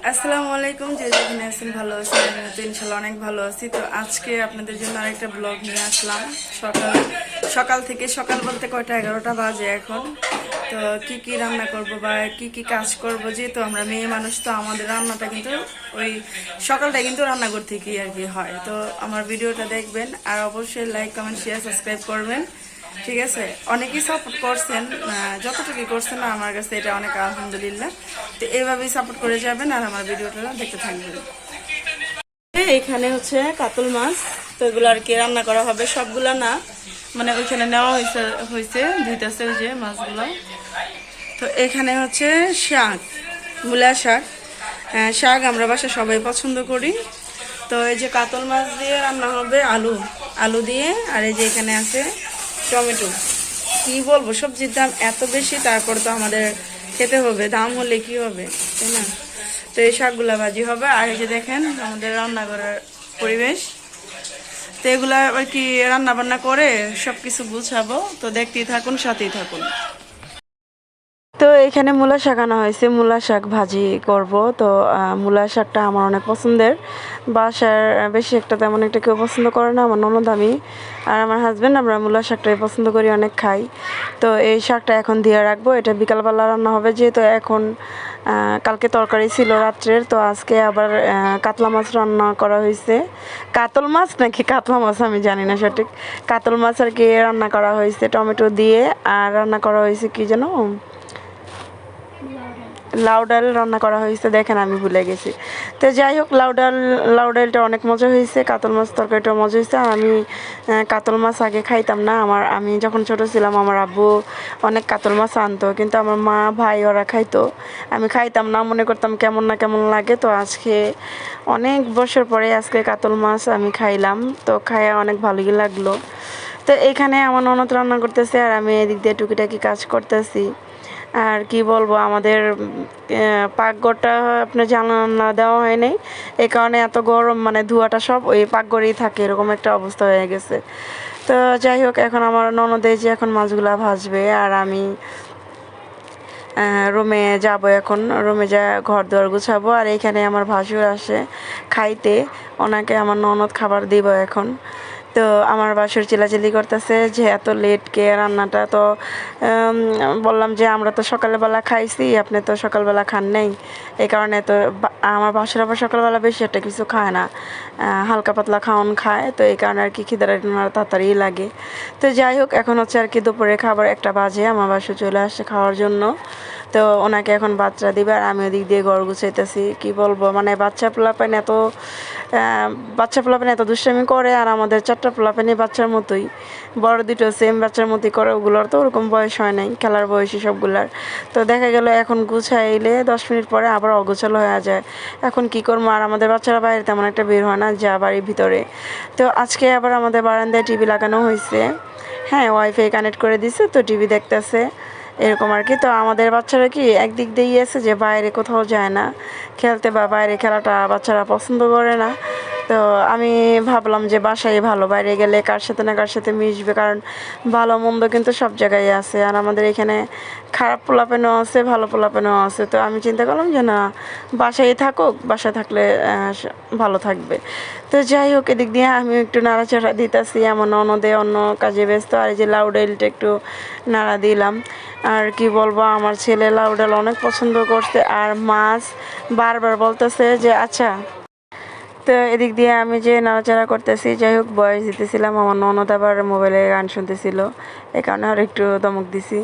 আসসালামু আলাইকুম। যে যেখানে আছেন ভালো আছেন, আমি তো ইনশাল্লাহ অনেক ভালো আছি। তো আজকে আপনাদের জন্য আরেকটা ব্লগ নিয়ে আসলাম। সকাল সকাল থেকে, সকাল বলতে কয়টা 11টা বাজে এখন। তো কি কি রান্না করব বা কি কি কাজ করব, যেহেতু আমরা মেয়ে মানুষ, তো আমাদের রান্নাটা কিন্তু ওই সকালটা কিন্তু রান্নাঘর থেকেই আর কি হয়। তো আমার ভিডিওটা দেখবেন আর অবশ্যই লাইক, কমেন্ট, শেয়ার, সাবস্ক্রাইব করবেন। ঠিক আছে, অনেকেই সাপোর্ট করছেন, যতটুকু করছেন না আমার কাছে এটা অনেক আলহামদুলিল্লাহ। তো এইভাবেই সাপোর্ট করে যাবেন আর আমার ভিডিওটা দেখতে থাকবেন। এখানে হচ্ছে কাতল মাছ, তো এগুলো আর কি রান্না করা হবে, সবগুলা না, মানে ওইখানে নেওয়া হয়েছে হয়েছে ধুইতেছে ওই যে মাছগুলো। তো এখানে হচ্ছে শাক, মূলা শাক। শাক আমরা বাসা সবাই পছন্দ করি। তো এই যে কাতল মাছ দিয়ে রান্না হবে আলু, আলু দিয়ে। আর এই যে এখানে আছে টমেটো। কি বলবো, সবজির দাম এত বেশি, তারপর তো আমাদের খেতে হবে, দাম হলে কি হবে, তাই না? তো এই শাকগুলা ভাজি হবে। আর এই যে দেখেন আমাদের রান্নাঘরের পরিবেশ। তো এগুলা আর কি রান্না বান্না করে সবকিছু গুছাবো। তো দেখতেই থাকুন, সাথেই থাকুন। তো এখানে মূলা শাক আনা হয়েছে, মূলা শাক ভাজি করব। তো মূলা শাকটা আমার অনেক পছন্দের। বাসার বেশি একটা তেমন একটা কেউ পছন্দ করে না, আমার ননদ, আমি আর আমার হাজব্যান্ড, আমরা মূলা শাকটাই পছন্দ করি, অনেক খাই। তো এই শাকটা এখন দিয়ে রাখবো, এটা বিকালবেলা রান্না হবে, যেহেতু এখন কালকে তরকারি ছিল রাত্রের। তো আজকে আবার কাতলা মাছ রান্না করা হয়েছে। কাতল মাছ নাকি কাতলা মাছ আমি জানি না সঠিক। কাতল মাছ আর কি রান্না করা হয়েছে টমেটো দিয়ে। আর রান্না করা হয়েছে কি যেন, লাউ ডাল রান্না করা হয়েছে, দেখেন আমি ভুলে গেছি। তো যাই হোক, লাউ ডালটা অনেক মজা হয়েছে, কাতল মাছ তরকারিটা মজা হয়েছে। আমি কাতল মাছ আগে খাইতাম না, আমি যখন ছোট ছিলাম আমার আব্বু অনেক কাতল মাছ আনতো, কিন্তু আমার মা ভাই ওরা খাইতো, আমি খাইতাম না, মনে করতাম কেমন না কেমন লাগে। তো আজকে অনেক বছর পরে আজকে কাতল মাছ আমি খাইলাম, তো খাইয়া অনেক ভালোই লাগলো। তো এখানে আমার ননদ রান্না করতেছে আর আমি এদিক দিয়ে টুকিটাকি কাজ করতেছি। আর কি বলবো, আমাদের পাকঘরটা আপনার জানালা দেওয়া হয় নাই, এই কারণে এত গরম, মানে ধোঁয়াটা সব ওই পাকঘরেই থাকে, এরকম একটা অবস্থা হয়ে গেছে। তো যাই হোক, এখন আমার ননদে যে এখন মাছগুলা ভাজবে আর আমি রুমে যাব, এখন রুমে যা ঘর দুয়ার গুছাবো। আর এখানে আমার ভাসুর আসে খাইতে, ওনাকে আমার ননদ খাবার দিব এখন। তো আমার বাসুর চিল্লাচিল্লি করতেছে যে এত লেট কে রান্নাটা। তো বললাম যে আমরা তো সকালবেলা খাইছি, আপনি তো সকালবেলা খান নাই, এই কারণে। তো আমার বাসুর আবার সকালবেলা বেশি একটা কিছু খায় না, হালকা পাতলা খাওয়ান খায়, তো এই কারণে আর কি খিদাটা তাড়াতাড়ি লাগে। তো যাই হোক, এখন হচ্ছে আর কি দুপুরে খাবার 1টা বাজে, আমার বাসুর চলে আসছে খাওয়ার জন্য। তো ওনাকে এখন বাচ্চা দিবে আর আমি ওদিক দিয়ে ঘর গুছাইতেছি। কি বলবো, মানে বাচ্চা পোলাপান এত দুষ্টামি করে, আর আমাদের 4টা পোলাপানই বাচ্চার মতোই, বড় দুটো সেম বাচ্চার মতোই করে। ওগুলোর তো ওরকম বয়স হয় নাই, খেলার বয়সী সবগুলার। তো দেখা গেল এখন গুছাইলে 10 মিনিট পরে আবার অগোছালো হয়ে যায়। এখন কি করবো, আর আমাদের বাচ্চারা বাইরে তেমন একটা বের হয় না, যা বাড়ির ভিতরে। তো আজকে আবার আমাদের বারান্দায় টিভি লাগানো হয়েছে, হ্যাঁ, ওয়াইফাই কানেক্ট করে দিছে, তো টিভি দেখতেছে এরকম আর কি। তো আমাদের বাচ্চারা কি একদিক দিয়ে আছে যে বাইরে কোথাও যায় না খেলতে, বা বাইরে খেলাটা বাচ্চারা পছন্দ করে না। তো আমি ভাবলাম যে বাসায় ভালো, বাইরে গেলে কার সাথে না কার সাথে মিশবে, কারণ ভালো মন্দ কিন্তু সব জায়গায় আছে, আর আমাদের এখানে খারাপ পোলাপেনও আছে, ভালো পোলাপেনও আছে। তো আমি চিন্তা করলাম যে না, বাসায় থাকুক, বাসায় থাকলে ভালো থাকবে। তো যাই হোক, এদিক দিয়ে আমি একটু নাড়াচাড়া দিতেছি, এমন ননদে অন্য কাজে ব্যস্ত। আর এই যে লাউ ডালটা একটু নাড়া দিলাম। আর কি বলবো, আমার ছেলে লাউ ডাল অনেক পছন্দ করছে, আর মাছ বারবার বলতেছে যে আচ্ছা। তো এদিক দিয়ে আমি যে নাড়াচাড়া করতেছি, যাই হোক বয়স দিতেছিলাম, আমার ননদ আবার মোবাইলে গান শুনতেছিল, এই কারণে আর একটু ধমক দিছি।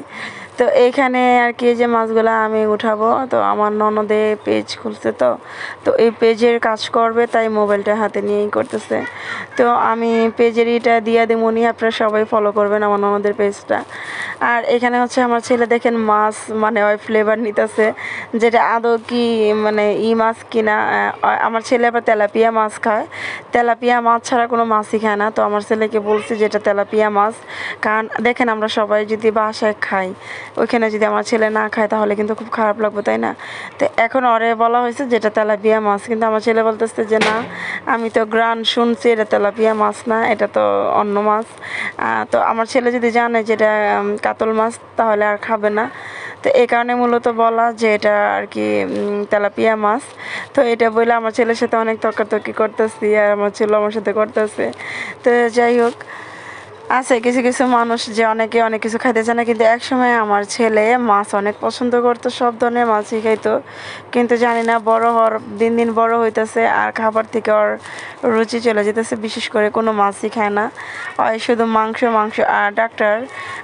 তো এইখানে আর কি যে মাছগুলো আমি উঠাবো, তো আমার ননদে পেজ খুলছে, তো তো এই পেজের কাজ করবে, তাই মোবাইলটা হাতে নিয়েই করতেছে। তো আমি পেজের এটা দিয়ে দেবনি, আপনারা সবাই ফলো করবেন আমার ননদের পেজটা। আর এখানে হচ্ছে আমার ছেলে দেখেন মাছ মানে ওই ফ্লেভার নিতেছে, যেটা আদৌ কি মানে মাছ কিনা। আমার ছেলে আবার তেলাপিয়া মাছ খায়, তেলাপিয়া মাছ ছাড়া কোনো মাছই খায় না। তো আমার ছেলেকে বলছি যে এটা তেলাপিয়া মাছ, কারণ দেখেন আমরা সবাই যদি বাসায় খাই, ওইখানে যদি আমার ছেলে না খায় তাহলে কিন্তু খুব খারাপ লাগবে, তাই না? তো এখন ওরে বলা হয়েছে যেটা তেলাপিয়া মাছ, কিন্তু আমার ছেলে বলতেছে যে না, আমি তো গ্রান শুনছি এটা তেলাপিয়া মাছ না, এটা তো অন্য মাছ। তো আমার ছেলে যদি জানে যে এটা কাতল মাছ তাহলে আর খাবে না। তো এই কারণে মূলত বলা যে এটা আর কি তেলাপিয়া মাছ। তো এটা বলে আমার ছেলের সাথে অনেক তর্কাতর্কি করতেছি, আর আমার ছেলে আমার সাথে করতেছে। তো যাই হোক, আছে কিছু কিছু মানুষ যে অনেকে অনেক কিছু খাইতে চায় না, কিন্তু একসময় আমার ছেলে মাছ অনেক পছন্দ করতো, সব ধরনের মাছই খাইতো। কিন্তু জানি না, বড় হওয়ার দিন দিন বড় হইতেছে আর খাবার থেকে ওর রুচি চলে যেতেছে, বিশেষ করে কোনো মাছই খায় না, ওই শুধু মাংস মাংস। আর ডাক্তার,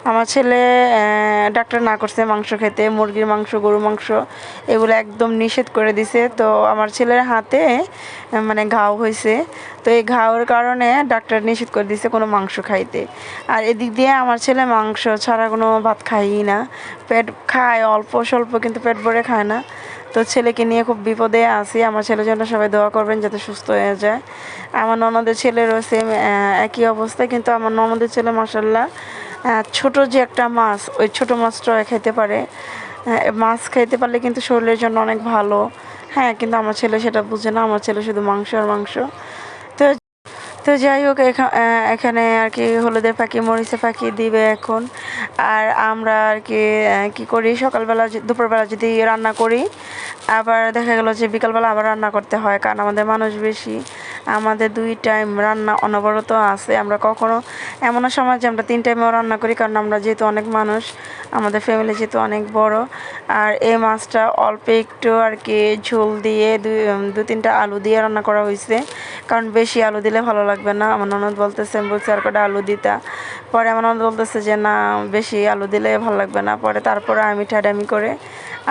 আমার ছেলে ডাক্তার না করছে মাংস খেতে, মুরগির মাংস, গরু মাংস এগুলো একদম নিষেধ করে দিছে। তো আমার ছেলের হাতে মানে ঘাও হয়েছে, তো এই ঘাওর কারণে ডাক্তার নিষেধ করে দিছে কোনো মাংস খাইতে। আর এদিক দিয়ে আমার ছেলে মাংস ছাড়া কোনো ভাত খায়ই না, পেট খায় অল্প স্বল্প কিন্তু পেট ভরে খায় না। তো ছেলেকে নিয়ে খুব বিপদে আছি, আমার ছেলের জন্য সবাই দোয়া করবেন যাতে সুস্থ হয়ে যায়। আমার ননদের ছেলেরও সেম একই অবস্থা, কিন্তু আমার ননদের ছেলে মাশাআল্লাহ ছোট যে একটা মাছ, ওই ছোট মাছটা খেতে পারে। মাছ খাইতে পারলে কিন্তু শরীরের জন্য অনেক ভালো। হ্যাঁ, কিন্তু আমার ছেলে সেটা বুঝে না, আমার ছেলে শুধু মাংস আর মাংস। তো তো যাই হোক, এখানে আর কি হলুদের ফাঁকি মরিচের ফাঁকি দিবে এখন। আর আমরা আর কি কি করি, সকালবেলা দুপুরবেলা যদি রান্না করি, আবার দেখা গেল যে বিকালবেলা আবার রান্না করতে হয়, কারণ আমাদের মানুষ বেশি। আমাদের 2 টাইম রান্না অনবরত আছে, আমরা কখনো এমনও সময় যে আমরা 3 টাইমেও রান্না করি, কারণ আমরা যেহেতু অনেক মানুষ, আমাদের ফ্যামিলি যেহেতু অনেক বড়। আর এই মাছটা অল্প একটু আর কি ঝোল দিয়ে 2-3টা আলু দিয়ে রান্না করা হয়েছে, কারণ বেশি আলু দিলে ভালো লাগবে না। আমার ননদ বলতেছে, আমি বলছি আর কটা আলু দিতা, পরে আমার ননদ বলতেছে যে না, বেশি আলু দিলে ভালো লাগবে না। পরে তারপরে আমি ঠাডামি করে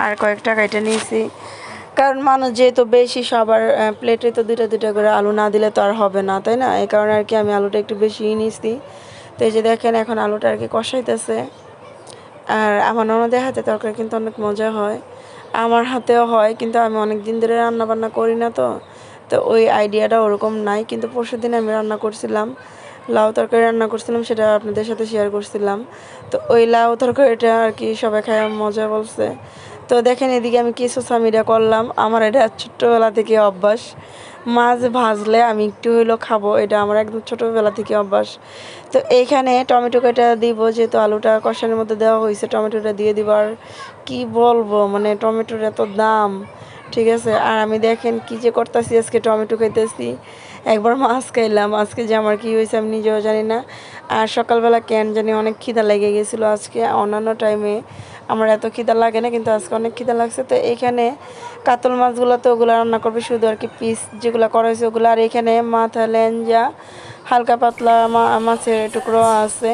আর কয়েকটা কাইটে নিয়েছি, কারণ মানুষ যেহেতু বেশি, সবার প্লেটে তো 2টা করে আলু না দিলে তো আর হবে না, তাই না? এই কারণে আর কি আমি আলুটা একটু বেশিই নিয়েছি। তো এই যে দেখেন, এখন আলুটা আর কি কষাইতেছে। আর আমার ননদের হাতে তরকারি কিন্তু অনেক মজা হয়, আমার হাতেও হয়, কিন্তু আমি অনেক দিন ধরে রান্না বান্না করি না, তো তো ওই আইডিয়াটা ওরকম নাই। কিন্তু পরশুদিন আমি রান্না করছিলাম, লাউ তরকারি রান্না করছিলাম, সেটা আপনাদের সাথে শেয়ার করছিলাম। তো ওই লাউ তরকারিটা আর কি সবাই খায় মজা বলছে। তো দেখেন, এদিকে আমি কিছু সামিরা করলাম, আমার এটা ছোট্টবেলা থেকে অভ্যাস। মাছ ভাজলে আমি একটু হইলেও খাবো, এটা আমার একদম ছোটোবেলা থেকে অভ্যাস। তো এইখানে টমেটো কেটে দিব, যেহেতু আলুটা কষানোর মধ্যে দেওয়া হয়েছে, টমেটোটা দিয়ে দিব। আর কি বলবো, মানে টমেটোর এত দাম, ঠিক আছে। আর আমি দেখেন কি যে করতেছি, আজকে টমেটো খাইতেছি, একবার মাছ খাইলাম, আজকে যে আমার কি হয়েছে আমি নিজেও জানি না। আর সকালবেলা কেন জানি অনেক খিদা লেগে গেছিলো আজকে, অন্যান্য টাইমে আমার এত খিদা লাগে না, কিন্তু আজকে অনেক খিদা লাগছে। তো এখানে কাতল মাছগুলো তো ওগুলো রান্না করবে, শুধু আর কি পিস যেগুলো করা হয়েছে ওগুলো। আর এখানে মাথা, লেঞ্জা, হালকা পাতলা মাছের টুকরো আছে।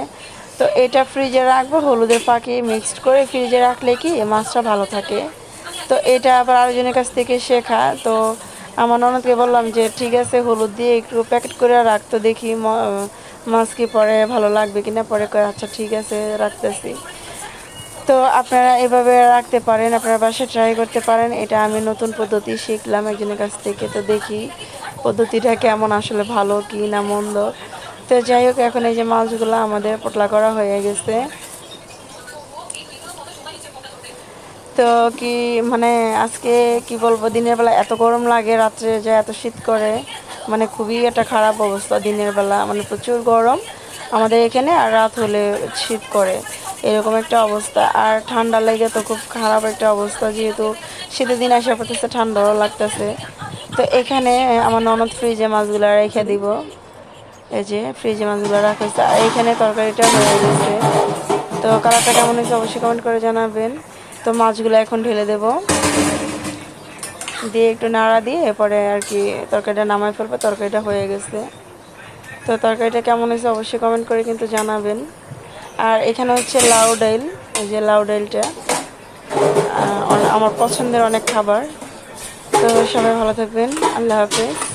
তো এটা ফ্রিজে রাখবো, হলুদের ফাঁকি মিক্সড করে ফ্রিজে রাখলে কি মাছটা ভালো থাকে। তো এটা আবার আরেকজনের কাছ থেকে শেখা। তো আমার ননদকে বললাম যে ঠিক আছে, হলুদ দিয়ে একটু প্যাকেট করে রাখতো, দেখি মাছ কি পরে ভালো লাগবে কিনা। পরে কয় আচ্ছা ঠিক আছে, রাখতেছি। তো আপনারা এভাবে রাখতে পারেন, আপনারা বাসায় ট্রাই করতে পারেন। এটা আমি নতুন পদ্ধতি শিখলাম একজনের কাছ থেকে, তো দেখি পদ্ধতিটা কেমন, আসলে ভালো কি না মন্দ। তো যাই হোক, এখন এই যে মাছগুলো আমাদের পটলা করা হয়ে গেছে। তো কি মানে আজকে কি বলবো, দিনের বেলা এত গরম লাগে, রাত্রে যে এত শীত করে, মানে খুবই একটা খারাপ অবস্থা। দিনের বেলা মানে প্রচুর গরম আমাদের এখানে, আর রাত হলে শীত করে, এরকম একটা অবস্থা। আর ঠান্ডা লেগে তো খুব খারাপ একটা অবস্থা, যেহেতু শীতের দিন আসা পড়তেছে, ঠান্ডাও লাগতেছে। তো এখানে আমার ননদ ফ্রিজে মাছগুলো রেখে দিব, এই যে ফ্রিজে মাছগুলো রাখা হয়েছে। আর এইখানে তরকারিটা হয়ে গেছে। তো কালারটা কেমন হয়েছে অবশ্যই কমেন্ট করে জানাবেন। তো মাছগুলো এখন ঢেলে দেব, দিয়ে একটু নাড়া দিয়ে এরপরে আর কি তরকারিটা নামায় ফেলবো। তরকারিটা হয়ে গেছে। তো তরকারিটা কেমন হয়েছে অবশ্যই কমেন্ট করে কিন্তু জানাবেন। আর এখানে হচ্ছে লাউ ডাইল, এই যে লাউ ডাইলটা আমার পছন্দের অনেক খাবার। তো সবাই ভালো থাকবেন, আল্লাহ হাফেজ।